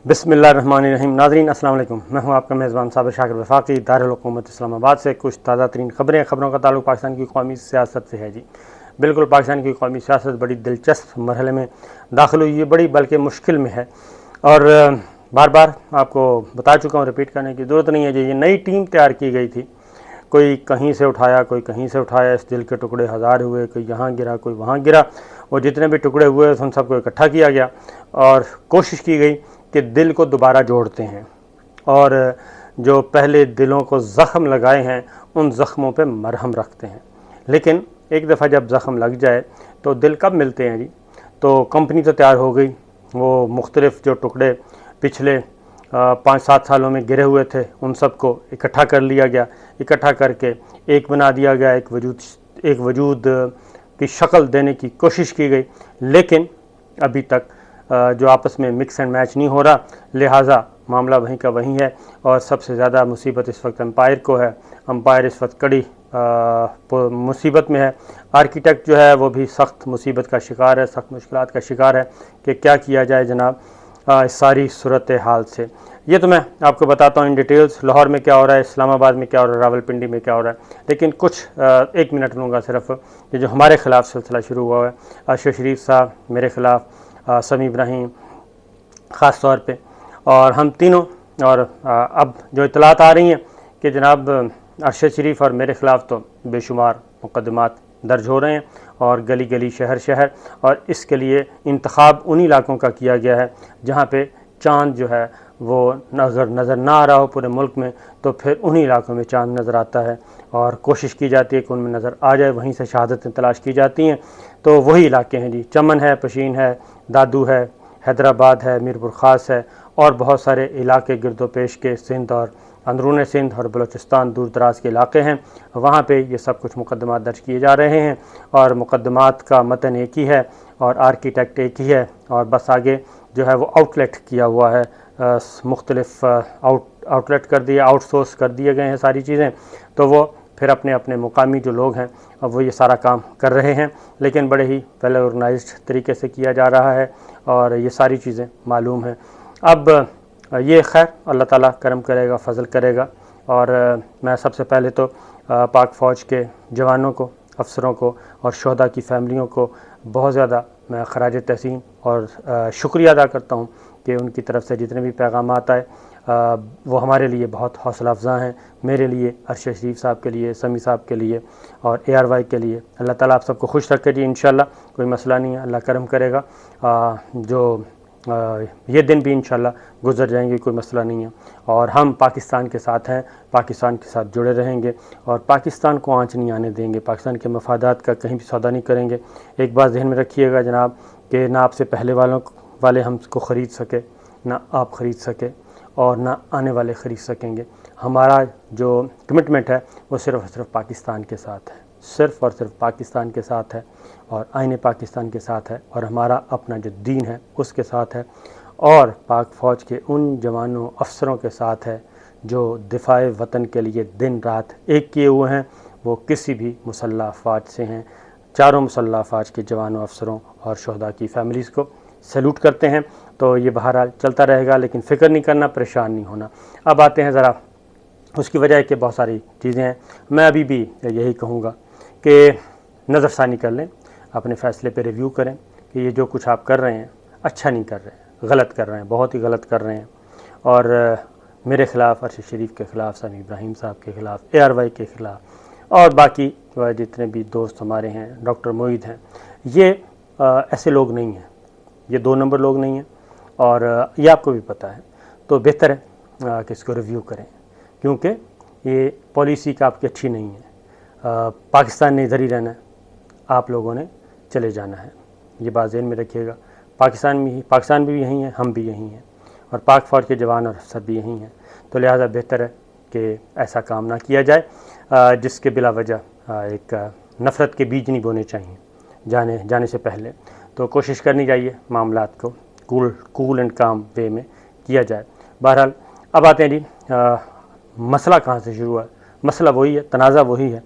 बिस्मिल्लाहिर्रहमानिर्रहीम। नाज़रीन अस्सलाम वालेकुम। मैं हूं आपका मेज़बान साबिर शाकिर वफाकी दारुल हुकूमत इस्लामाबाद से। कुछ ताज़ा तरीन खबरों का ताल्लुक़ पाकिस्तान की कौमी सियासत से है जी। बिल्कुल पाकिस्तान की कौमी सियासत बड़ी दिलचस्प मरहले में दाखिल हुई है, बड़ी बल्कि मुश्किल में है। और बार बार आपको बता चुका हूँ, रिपीट करने की ज़रूरत नहीं है जी। ये नई टीम तैयार की गई थी, कोई कहीं से उठाया, कोई कहीं से उठाया। इस दिल के टुकड़े हज़ार हुए, कोई यहाँ गिरा, कोई वहाँ गिरा, और जितने भी टुकड़े हुए उन सबको इकट्ठा किया गया और कोशिश की गई कि दिल को दोबारा जोड़ते हैं और जो पहले दिलों को ज़ख़म लगाए हैं उन ज़ख़्मों पे मरहम रखते हैं। लेकिन एक दफ़ा जब ज़ख़म लग जाए तो दिल कब मिलते हैं जी? तो कंपनी तो तैयार हो गई, वो मुख्तलिफ़ जो टुकड़े पिछले 5-7 सालों में गिरे हुए थे उन सब को इकट्ठा कर लिया गया। इकट्ठा करके एक बना दिया गया, एक वजूद की शक्ल देने की कोशिश की गई। लेकिन अभी तक जो आपस में मिक्स एंड मैच नहीं हो रहा, लिहाजा मामला वहीं का वहीं है। और सबसे ज़्यादा मुसीबत इस वक्त एम्पायर को है। एम्पायर इस वक्त कड़ी मुसीबत में है। आर्किटेक्ट जो है वो भी सख्त मुसीबत का शिकार है, सख्त मुश्किलात का शिकार है कि क्या किया जाए जनाब इस सारी सूरत हाल से। ये तो मैं आपको बताता हूँ इन डिटेल्स, लाहौर में क्या हो रहा है, इस्लामाबाद में क्या हो रहा है, रावलपिंडी में क्या हो रहा है। लेकिन कुछ 1 मिनट लूँगा सिर्फ। ये जो हमारे ख़िलाफ़ सिलसिला शुरू हुआ है, अरशद शरीफ साहब मेरे ख़िलाफ़, समी इब्राहिम ख़ास तौर पे, और हम तीनों, और अब जो इतलात आ रही हैं कि जनाब अरशद शरीफ और मेरे ख़िलाफ़ तो बेशुमार मुकदमात दर्ज हो रहे हैं और गली गली शहर शहर। और इसके लिए इंतखाब उन इलाकों का किया गया है जहाँ पे चाँद जो है वो नज़र ना आ रहा हो पूरे मुल्क में, तो फिर उन्हीं इलाकों में चाँद नज़र आता है और कोशिश की जाती है कि उनमें नज़र आ जाए, वहीं से शहादतें तलाश की जाती हैं। तो वही इलाके हैं जी, चमन है, पशीन है, दादू है, हैदराबाद है, मीरपुर ख़ास है, और बहुत सारे इलाके गिरदो पेश के सिंध और अंदरून सिंध और बलूचिस्तान दूर दराज के इलाके हैं। वहाँ पे ये सब कुछ मुकदमात दर्ज किए जा रहे हैं और मुकदमात का मतन एक ही है और आर्किटेक्ट एक ही है। और बस आगे जो है वो आउटलेट किया हुआ है, मुख्तलिफ आउटलेट कर दिए, आउटसोर्स कर दिए गए हैं सारी चीज़ें। तो वो फिर अपने अपने मुकामी जो लोग हैं अब वो ये सारा काम कर रहे हैं, लेकिन बड़े ही वेल ऑर्गेनाइज्ड तरीके से किया जा रहा है और ये सारी चीज़ें मालूम हैं। अब ये खैर अल्लाह ताला करम करेगा, फ़ज़ल करेगा। और मैं सबसे पहले तो पाक फ़ौज के जवानों को, अफसरों को और शहदा की फ़ैमिलियों को बहुत ज़्यादा मैं ख़राज तहसीन और शुक्रिया अदा करता हूँ कि उनकी तरफ से जितने भी पैगामात आए वो हमारे लिए बहुत हौसला अफ़ज़ा हैं। मेरे लिए, अरशद शरीफ साहब के लिए, समी साहब के लिए और ARY के लिए। अल्लाह ताला आप सबको खुश रखे जी। इंशाल्लाह कोई मसला नहीं है, अल्लाह करम करेगा। ये दिन भी इंशाल्लाह गुज़र जाएंगे, कोई मसला नहीं है। और हम पाकिस्तान के साथ हैं, पाकिस्तान के साथ जुड़े रहेंगे और पाकिस्तान को आँच नहीं आने देंगे, पाकिस्तान के मफादात का कहीं भी सौदा नहीं करेंगे। एक बात जहन में रखिएगा जनाब कि ना आपसे पहले वाले हमको ख़रीद सके, ना आप ख़रीद सके और ना आने वाले ख़रीद सकेंगे। हमारा जो कमिटमेंट है वो सिर्फ़ और सिर्फ पाकिस्तान के साथ है, सिर्फ़ और सिर्फ पाकिस्तान के साथ है और आईने पाकिस्तान के साथ है और हमारा अपना जो दीन है उसके साथ है और पाक फ़ौज के उन जवानों अफसरों के साथ है जो दिफ़ाए वतन के लिए दिन रात एक किए हुए हैं। वो किसी भी मुसल्लह फ़ौज से हैं। चारों मुसल्लह फ़ौज के जवानों, अफसरों और शहदा की फ़ैमिलीज़ को सैल्यूट करते हैं। तो ये बहरहाल चलता रहेगा, लेकिन फ़िक्र नहीं करना, परेशान नहीं होना। अब आते हैं ज़रा उसकी वजह है कि बहुत सारी चीज़ें हैं। मैं अभी भी यही कहूँगा कि नज़रसानी कर लें, अपने फ़ैसले पे रिव्यू करें कि ये जो कुछ आप कर रहे हैं अच्छा नहीं कर रहे हैं, गलत कर रहे हैं, बहुत ही गलत कर रहे हैं। और मेरे ख़िलाफ़, अरशद शरीफ के ख़िलाफ़, समी इब्राहिम साहब के ख़िलाफ़, ARY के ख़िलाफ़ और बाकी जितने भी दोस्त हमारे हैं, डॉक्टर मोईद हैं, ये ऐसे लोग नहीं हैं, ये 2 नंबर लोग नहीं हैं और ये आपको भी पता है। तो बेहतर है कि इसको रिव्यू करें, क्योंकि ये पॉलिसी का आपकी अच्छी नहीं है। पाकिस्तान ने इधर ही रहना है, आप लोगों ने चले जाना है, ये बात ज़हन में रखिएगा। पाकिस्तान भी यहीं है, हम भी यहीं हैं और पाक फ़ौज के जवान और अफसर भी यहीं हैं। तो लिहाजा बेहतर है कि ऐसा काम ना किया जाए जिसके बिला वजह एक नफ़रत के बीज नहीं बोने चाहिए जाने से पहले। तो कोशिश करनी चाहिए मामलात को कूल एंड काम वे में किया जाए। बहरहाल अब आते हैं जी, मसला कहाँ से शुरू हुआ? मसला वही है, तनाज़ा वही है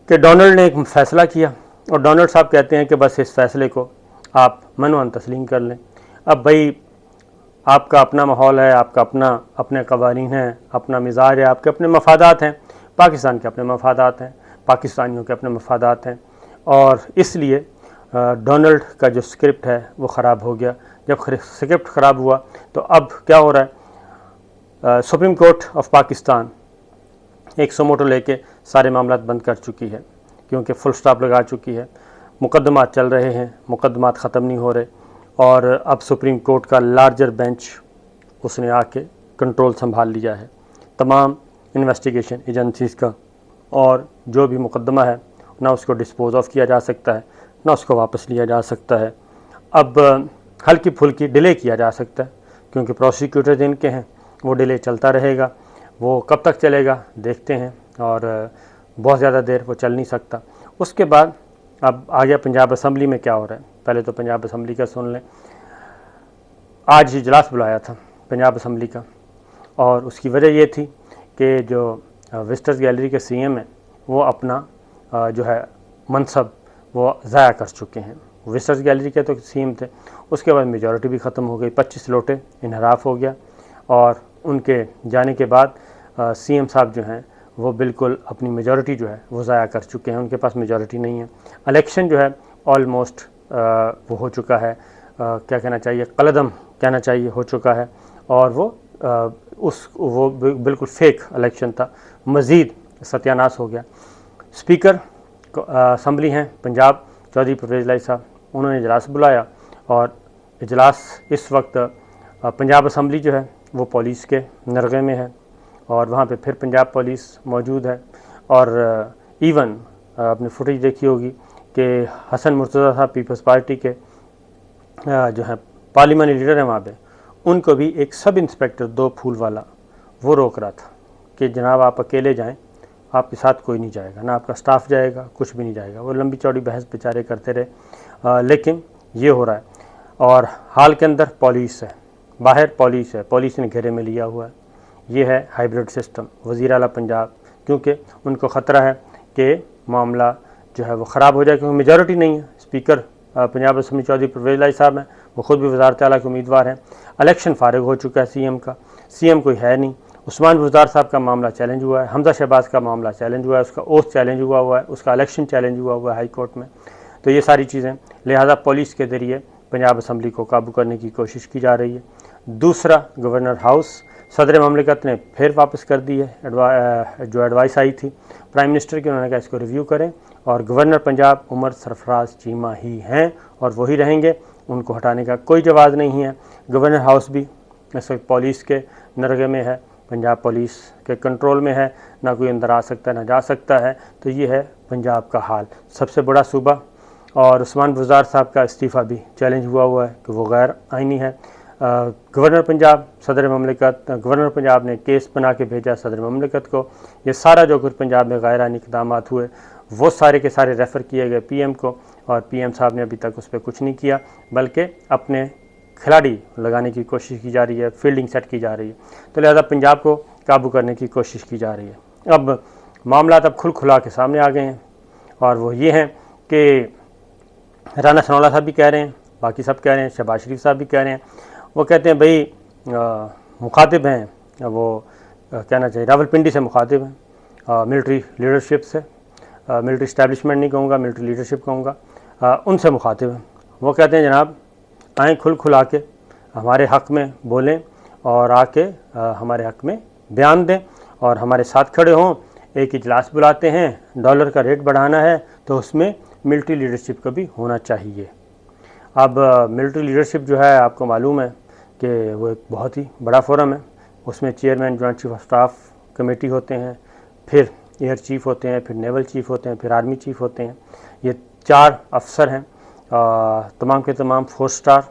कि डोनाल्ड ने एक फ़ैसला किया और डोनाल्ड साहब कहते हैं कि बस इस फ़ैसले को आप मनोअन तस्लीम कर लें। अब भाई آپ کا اپنا ماحول ہے، آپ کا اپنے قوانین ہیں، اپنا مزاج ہے، آپ کے اپنے مفادات ہیں، پاکستان کے اپنے مفادات ہیں، پاکستانیوں کے اپنے مفادات ہیں، اور اس لیے ڈونلڈ کا جو اسکرپٹ ہے وہ خراب ہو گیا۔ جب اسکرپٹ خراب ہوا تو اب کیا ہو رہا ہے، سپریم کورٹ آف پاکستان ایک سوموٹو لے کے سارے معاملات بند کر چکی ہے، کیونکہ فل سٹاپ لگا چکی ہے، مقدمات چل رہے ہیں، مقدمات ختم نہیں ہو رہے، اور اب سپریم کورٹ کا لارجر بینچ اس نے آ کے کنٹرول سنبھال لیا ہے تمام انویسٹیگیشن ایجنسیز کا، اور جو بھی مقدمہ ہے نہ اس کو ڈسپوز آف کیا جا سکتا ہے، نہ اس کو واپس لیا جا سکتا ہے۔ اب ہلکی پھلکی ڈیلے کیا جا سکتا ہے، کیونکہ پروسیکیوٹر جن کے ہیں وہ ڈیلے چلتا رہے گا، وہ کب تک چلے گا دیکھتے ہیں، اور بہت زیادہ دیر وہ چل نہیں سکتا۔ اس کے بعد اب آ گیا پنجاب اسمبلی میں کیا ہو رہا ہے۔ پہلے تو پنجاب اسمبلی کا سن لیں، آج اجلاس بلایا تھا پنجاب اسمبلی کا، اور اس کی وجہ یہ تھی کہ جو وزٹرز گیلری کے سی ایم ہیں وہ اپنا جو ہے منصب وہ ضائع کر چکے ہیں۔ وزٹرز گیلری کے تو سی ایم تھے، اس کے بعد میجورٹی بھی ختم ہو گئی، 25 لوٹے انحراف ہو گیا، اور ان کے جانے کے بعد سی ایم صاحب جو ہیں وہ بالکل اپنی میجورٹی جو ہے وہ ضائع کر چکے ہیں، ان کے پاس میجورٹی نہیں ہے۔ الیکشن جو ہے آلموسٹ وہ ہو چکا ہے، کیا کہنا چاہیے، قلعدم کہنا چاہیے، ہو چکا ہے، اور وہ بالکل فیک الیکشن تھا، مزید ستیاناش ہو گیا۔ اسپیکر اسمبلی ہیں پنجاب چودھری پرویز الہی صاحب، انہوں نے اجلاس بلایا، اور اجلاس اس وقت پنجاب اسمبلی جو ہے وہ پولیس کے نرغے میں ہے، اور وہاں پہ پھر پنجاب پولیس موجود ہے، اور ایون آپ نے فوٹیج دیکھی ہوگی کہ حسن مرتضیٰ صاحب پیپلز پارٹی کے جو ہیں پارلیمانی لیڈر ہیں وہاں پہ، ان کو بھی ایک سب انسپیکٹر 2 پھول والا وہ روک رہا تھا کہ جناب آپ اکیلے جائیں، آپ کے ساتھ کوئی نہیں جائے گا، نہ آپ کا سٹاف جائے گا، کچھ بھی نہیں جائے گا۔ وہ لمبی چوڑی بحث بیچارے کرتے رہے، لیکن یہ ہو رہا ہے، اور حال کے اندر پولیس ہے، باہر پولیس ہے، پولیس نے گھیرے میں لیا ہوا ہے۔ یہ ہے ہائیبرڈ سسٹم۔ وزیر اعلیٰ پنجاب، کیونکہ ان کو خطرہ ہے کہ معاملہ جو ہے وہ خراب ہو جائے، کیونکہ میجورٹی نہیں ہے۔ اسپیکر پنجاب اسمبلی چودھری پرویز الہی صاحب ہیں، وہ خود بھی وزارت اعلیٰ کے امیدوار ہیں، الیکشن فارغ ہو چکا ہے سی ایم کا، سی ایم کوئی ہے نہیں۔ عثمان بزدار صاحب کا معاملہ چیلنج ہوا ہے، حمزہ شہباز کا معاملہ چیلنج ہوا ہے، اس کا اوتھ چیلنج ہوا ہے، اس کا الیکشن چیلنج ہوا ہے ہائی کورٹ میں۔ تو یہ ساری چیزیں، لہذا پولیس کے ذریعے پنجاب اسمبلی کو قابو کرنے کی کوشش کی جا رہی ہے۔ دوسرا، گورنر ہاؤس صدر مملکت نے پھر واپس کر دی ہے، جو ایڈوائس آئی تھی پرائم منسٹر کی، انہوں نے کہا اس کو ریویو کریں، اور گورنر پنجاب عمر سرفراز چیمہ ہی ہیں اور وہی رہیں گے، ان کو ہٹانے کا کوئی جواز نہیں ہے۔ گورنر ہاؤس بھی اس وقت پولیس کے نرغے میں ہے، پنجاب پولیس کے کنٹرول میں ہے، نہ کوئی اندر آ سکتا ہے نہ جا سکتا ہے۔ تو یہ ہے پنجاب کا حال، سب سے بڑا صوبہ، اور عثمان بزدار صاحب کا استعفیٰ بھی چیلنج ہوا ہے کہ وہ غیر آئینی ہے۔ گورنر پنجاب، صدر مملکت، گورنر پنجاب نے کیس بنا کے بھیجا صدر مملکت کو۔ یہ سارا جو کچھ پنجاب میں غیر آئینی اقدامات ہوئے وہ سارے کے سارے ریفر کیے گئے پی ایم کو، اور پی ایم صاحب نے ابھی تک اس پہ کچھ نہیں کیا، بلکہ اپنے کھلاڑی لگانے کی کوشش کی جا رہی ہے، فیلڈنگ سیٹ کی جا رہی ہے۔ تو لہذا پنجاب کو قابو کرنے کی کوشش کی جا رہی ہے۔ اب معاملات اب کھلا کے سامنے آ گئے ہیں، اور وہ یہ ہیں کہ رانا ثناء اللہ صاحب بھی کہہ رہے ہیں، باقی سب کہہ رہے ہیں، شہباز شریف صاحب بھی کہہ رہے ہیں، وہ کہتے ہیں بھئی مخاطب ہیں، وہ کہنا چاہیے راولپنڈی سے مخاطب ہیں، ملٹری لیڈرشپ سے، ملٹری اسٹیبلشمنٹ نہیں کہوں گا، ملٹری لیڈرشپ کہوں گا، ان سے مخاطب ہیں۔ وہ کہتے ہیں جناب آئیں کھلا کے ہمارے حق میں بولیں، اور آ کے ہمارے حق میں بیان دیں، اور ہمارے ساتھ کھڑے ہوں۔ ایک اجلاس بلاتے ہیں، ڈالر کا ریٹ بڑھانا ہے تو اس میں ملٹری لیڈرشپ کا بھی ہونا چاہیے۔ اب ملٹری لیڈرشپ جو ہے آپ کو معلوم ہے کہ وہ ایک بہت ہی بڑا فورم ہے، اس میں chairman joint chief of staff committee ہوتے ہیں، پھر ایئر چیف ہوتے ہیں، پھر نیول چیف ہوتے ہیں، پھر آرمی چیف ہوتے ہیں۔ یہ 4 افسر ہیں، تمام کے تمام 4 سٹار،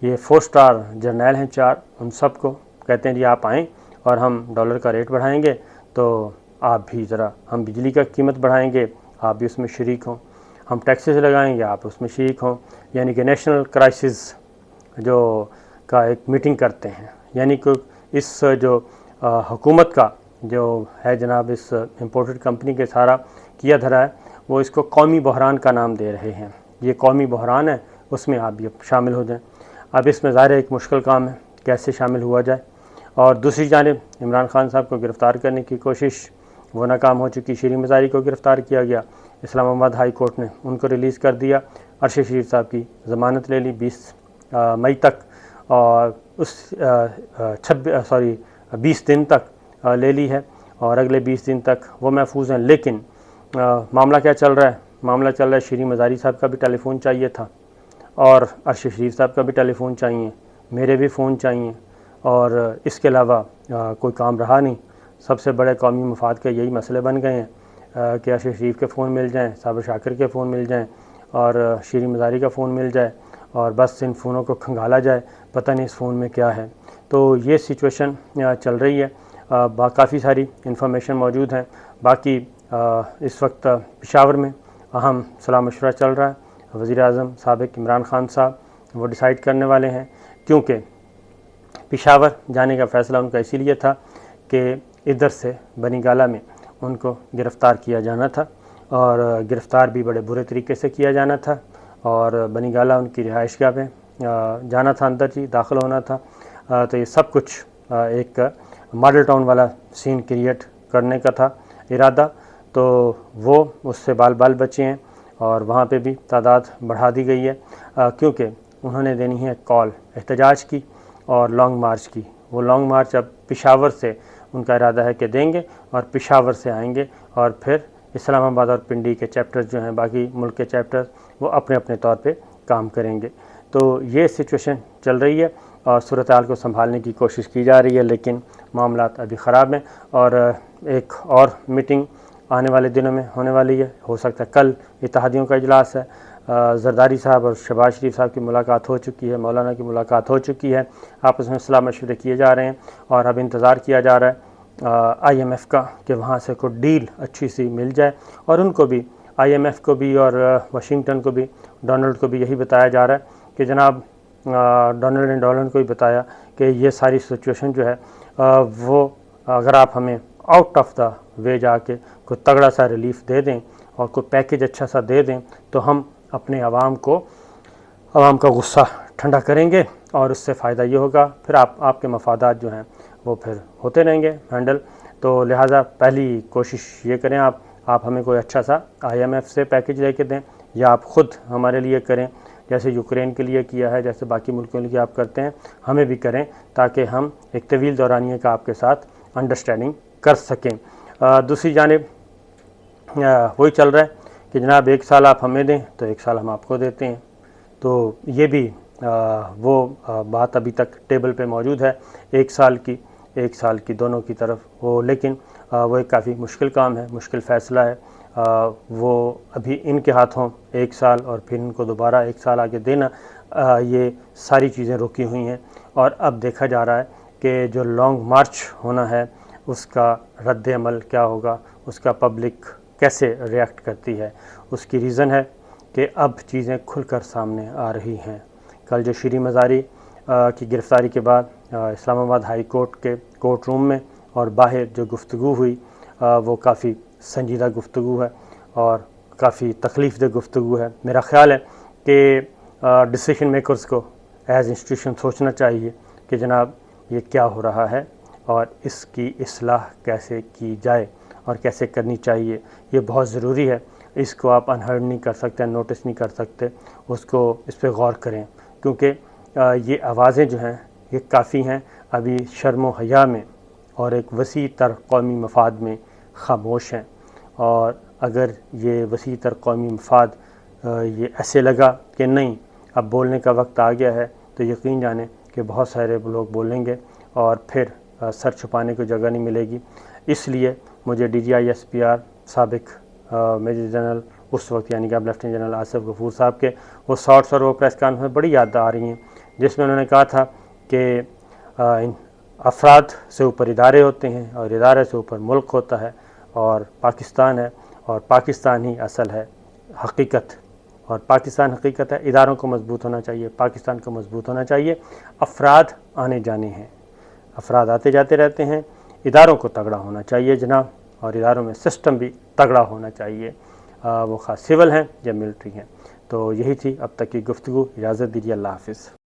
یہ 4 سٹار جرنیل ہیں 4، ان سب کو کہتے ہیں جی آپ آئیں اور ہم ڈالر کا ریٹ بڑھائیں گے، تو آپ بھی ذرا، ہم بجلی کا قیمت بڑھائیں گے، آپ بھی اس میں شریک ہوں، ہم ٹیکسز لگائیں گے، آپ اس میں شریک ہوں، یعنی کہ نیشنل کرائسس جو کا ایک میٹنگ کرتے ہیں، یعنی کہ اس جو حکومت کا جو ہے جناب اس امپورٹڈ کمپنی کے سارا کیا دھرا ہے، وہ اس کو قومی بحران کا نام دے رہے ہیں۔ یہ قومی بحران ہے، اس میں آپ بھی شامل ہو جائیں۔ اب اس میں ظاہر ایک مشکل کام ہے، कैसे शामिल हुआ जाए। और दूसरी जानिब इमरान खान साहब को गिरफ़्तार करने की कोशिश वो नाकाम हो चुकी। शीरी मज़ारी को गिरफ़्तार किया गया, इस्लामाबाद हाई कोर्ट ने उनको रिलीज़ कर दिया। अरशद शरीफ साहब की ज़मानत ले ली 20 मई तक, और उस 20 दिन तक ले ली है, और अगले 20 दिन तक वो महफूज हैं। लेकिन मामला क्या चल रहा है? मामला चल रहा है शीरी मज़ारी साहब का भी टेलीफ़ोन चाहिए था, और अरशद शरीफ साहब का भी टेलीफ़ोन चाहिए, मेरे भी फ़ोन चाहिए, और इसके अलावा कोई काम रहा नहीं। सबसे बड़े कौमी मफाद के यही मसले बन गए हैं कि अरशद शरीफ के फ़ोन मिल जाएँ, साबिर शाकिर के फ़ोन मिल जाएँ, और शीरी मज़ारी का फ़ोन मिल जाए, और बस इन फ़ोनों को खंगाला जाए, पता नहीं इस फ़ोन में क्या है। तो ये सिचुएशन चल रही है। काफ़ी सारी इन्फॉर्मेशन मौजूद हैं। बाकी इस वक्त पेशावर में अहम सलाह मशवरा चल रहा है। वज़ीर-ए-आज़म साबिक़ इमरान खान साहब वो डिसाइड करने वाले हैं, क्योंकि पेशावर जाने का फ़ैसला उनका इसीलिए था कि इधर से बनी गाला में उनको गिरफ़्तार किया जाना था, और गिरफ़्तार भी बड़े बुरे तरीके से किया जाना था, और बनी गाला उनकी रिहाइशगाह पे जाना था, अंदर जी दाखिल होना था। तो ये सब कुछ एक मॉडल टाउन वाला सीन क्रिएट करने का था इरादा। तो वो उससे बाल बाल बचे हैं, और वहाँ पे भी तादाद बढ़ा दी गई है, क्योंकि उन्होंने देनी है कॉल एहतजाज की और लॉन्ग मार्च की। वो लॉन्ग मार्च अब पेशावर से उनका इरादा है कि देंगे, और पेशावर से आएंगे, और फिर इस्लामाबाद और पिंडी के चैप्टर्स जो हैं, बाकी मुल्क के चैप्टर्स, वो अपने अपने तौर पे काम करेंगे। तो ये सिचुएशन चल रही है, और सूरत हाल को संभालने की कोशिश की जा रही है, लेकिन मामलात अभी ख़राब हैं। और एक और मीटिंग आने वाले दिनों में होने वाली है, हो सकता है कल इत्तेहादियों का इजलास है। जरदारी साहब और शहबाज शरीफ साहब की मुलाकात हो चुकी है, मौलाना की मुलाकात हो चुकी है, आपस में सलाह मशवरे किए जा रहे हैं, और अब इंतज़ार किया जा रहा है IMF का कि वहाँ से कोई डील अच्छी सी मिल जाए। और उनको भी, IMF को भी और वाशिंगटन को भी, डोनाल्ड को भी यही बताया जा रहा है कि जनाब डोनाल्ड ने डोनाल्ड को ही बताया कि ये सारी सिचुएशन जो है वो अगर आप हमें आउट ऑफ द वे जाके कोई तगड़ा सा रिलीफ दे दें और कोई पैकेज अच्छा सा दे दें, तो हम अपने आवाम का गुस्सा ठंडा करेंगे, और उससे फ़ायदा ये होगा फिर आपके मफादात जो हैं वो फिर होते रहेंगे हैंडल। तो लिहाजा पहली कोशिश ये करें, आप हमें कोई अच्छा सा IMF से पैकेज लेके दें, या आप ख़ुद हमारे लिए करें, जैसे यूक्रेन के लिए किया है, जैसे बाकी मुल्कों के लिए आप करते हैं, हमें भी करें, ताकि हम एक तवील दौरानिए का आपके साथ अंडरस्टैंडिंग कर सकें। दूसरी जानिब वही चल रहा है कि जनाब 1 साल आप हमें दें तो 1 साल हम आपको देते हैं। तो ये भी वो बात अभी तक टेबल पे मौजूद है, 1 साल की दोनों की तरफ वो, लेकिन वो एक काफ़ी मुश्किल काम है, मुश्किल फ़ैसला है। वो अभी इनके हाथों 1 साल और फिर इनको दोबारा 1 साल आगे देना, ये सारी चीज़ें रुकी हुई हैं। और अब देखा जा रहा है कि जो लॉन्ग मार्च होना है उसका रद्द अमल क्या होगा, उसका पब्लिक कैसे रिएक्ट करती है। उसकी रीज़न है कि अब चीज़ें खुलकर सामने आ रही हैं। कल जो शीरी मज़ारी की गिरफ़्तारी के बाद इस्लामाबाद हाई कोर्ट के कोर्ट रूम में और बाहर जो गुफ्तगू हुई वो काफ़ी संजीदा गुफ्तगू है और काफ़ी तकलीफ़ दह गुफ्तगू है। मेरा ख़्याल है कि डिसीजन मेकर्स को एज़ इंस्टीट्यूशन सोचना चाहिए कि जनाब ये क्या हो रहा है और इसकी इस्लाह कैसे की जाए और कैसे करनी चाहिए। ये बहुत ज़रूरी है, इसको आप अनहर्ड नहीं कर सकते, नोटिस नहीं कर सकते, उसको इस पर गौर करें, क्योंकि ये आवाज़ें जो हैं ये काफ़ी हैं अभी शर्म व हया में और एक वसी तर कौमी मफाद में ख़ामोश हैं। और अगर ये वसी तर कौमी मफाद ये ऐसे लगा कि नहीं अब बोलने का वक्त आ गया है, तो यकीन जाने कि बहुत सारे लोग बोलेंगे और फिर सर छुपाने को जगह नहीं मिलेगी। इसलिए मुझे DGI SPR साबिक मेजर जनरल उस वक्त यानी कि अब लेफ्टिनेंट जनरल आसिफ गफूर साहब के वो शॉर्ट्स और वो प्रेस कॉन्फ्रेंस में बड़ी याद आ रही हैं, जिसमें उन्होंने कहा था कि अफराद से ऊपर इदारे होते हैं और इदारे से ऊपर मुल्क होता है और पाकिस्तान है, और पाकिस्तान ही असल है, हकीकत, और पाकिस्तान हकीकत है। इदारों को मजबूत होना चाहिए, पाकिस्तान को मजबूत होना चाहिए। अफराद आने जाने हैं, अफराद आते जाते रहते हैं, इदारों को तगड़ा होना चाहिए जनाब, और इदारों में सिस्टम भी तगड़ा होना चाहिए, वो ख़ास सिविल हैं या मिलिट्री हैं। तो यही थी अब तक की गुफ्तगू। इजाज़त दीजिए, अल्लाह हाफ़िज़।